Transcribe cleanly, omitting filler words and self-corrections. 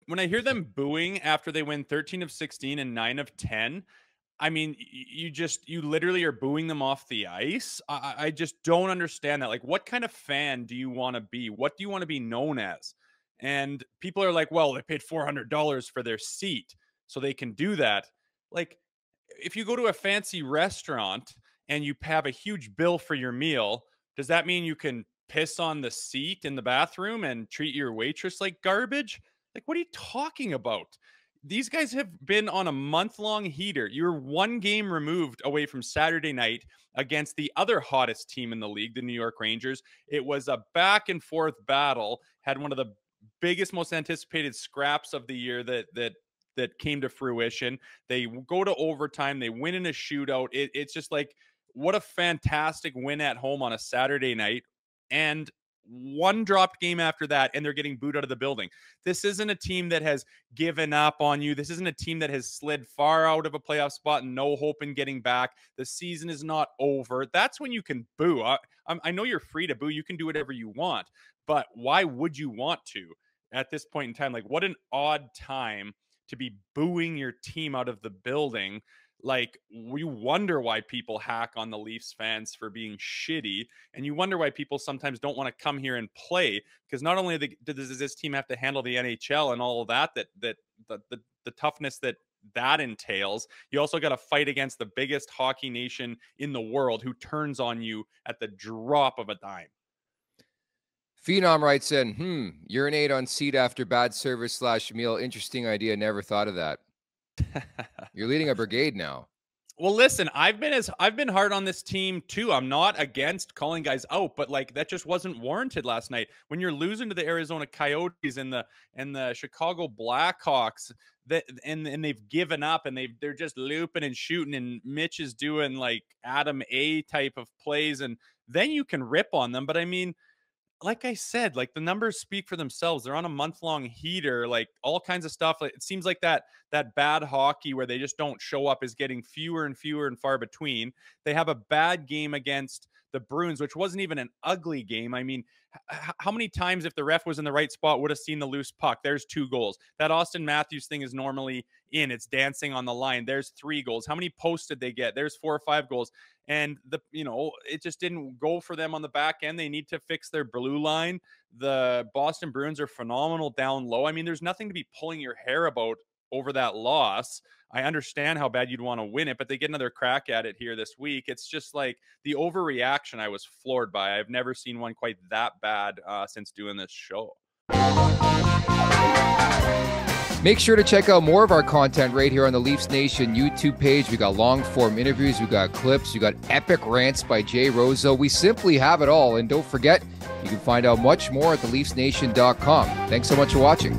when I hear them booing after they win 13 of 16 and 9 of 10, I mean, you literally are booing them off the ice. I just don't understand that. Like, what kind of fan do you want to be? What do you want to be known as? And people are like, well, they paid $400 for their seat, so they can do that. Like, if you go to a fancy restaurant and you have a huge bill for your meal, does that mean you can piss on the seat in the bathroom and treat your waitress like garbage? Like, what are you talking about? These guys have been on a month-long heater. You're one game removed away from Saturday night against the other hottest team in the league, the New York Rangers. It was a back and forth battle, had one of the biggest, most anticipated scraps of the year that came to fruition. They go to overtime. They win in a shootout. It's just like, what a fantastic win at home on a Saturday night. And one dropped game after that, and they're getting booed out of the building. This isn't a team that has given up on you. This isn't a team that has slid far out of a playoff spot and no hope in getting back. The season is not over. That's when you can boo. I know you're free to boo. You can do whatever you want. But why would you want to at this point in time? Like, what an odd time to be booing your team out of the building. Like, we wonder why people hack on the Leafs fans for being shitty, and you wonder why people sometimes don't want to come here and play, because not only does this team have to handle the NHL and all of that the toughness that entails, you also got to fight against the biggest hockey nation in the world who turns on you at the drop of a dime. Phenom writes in, urinate on seat after bad service / meal. Interesting idea. Never thought of that. You're leading a brigade now. Well, listen, I've been hard on this team too. I'm not against calling guys out, but like, that just wasn't warranted last night. When you're losing to the Arizona Coyotes and the Chicago Blackhawks, and they've given up and they're just looping and shooting, and Mitch is doing like Adam A type of plays, and then you can rip on them. But I mean, like I said, like, the numbers speak for themselves. They're on a month-long heater, like all kinds of stuff. It seems like that bad hockey where they just don't show up is getting fewer and fewer and far between. They have a bad game against the Bruins, which wasn't even an ugly game. I mean, how many times, if the ref was in the right spot, would have seen the loose puck? There's 2 goals. That Austin Matthews thing is normally in. It's dancing on the line. There's 3 goals. How many posts did they get? There's 4 or 5 goals. And it just didn't go for them on the back end. They need to fix their blue line. The Boston Bruins are phenomenal down low. I mean, there's nothing to be pulling your hair about over that loss. I understand how bad you'd want to win it, but they get another crack at it here this week. It's just like the overreaction I was floored by. I've never seen one quite that bad since doing this show. Make sure to check out more of our content right here on the Leafs Nation YouTube page. We got long-form interviews, we got clips, we got epic rants by Jay Rosehill. We simply have it all. And don't forget, you can find out much more at theleafsnation.com. Thanks so much for watching.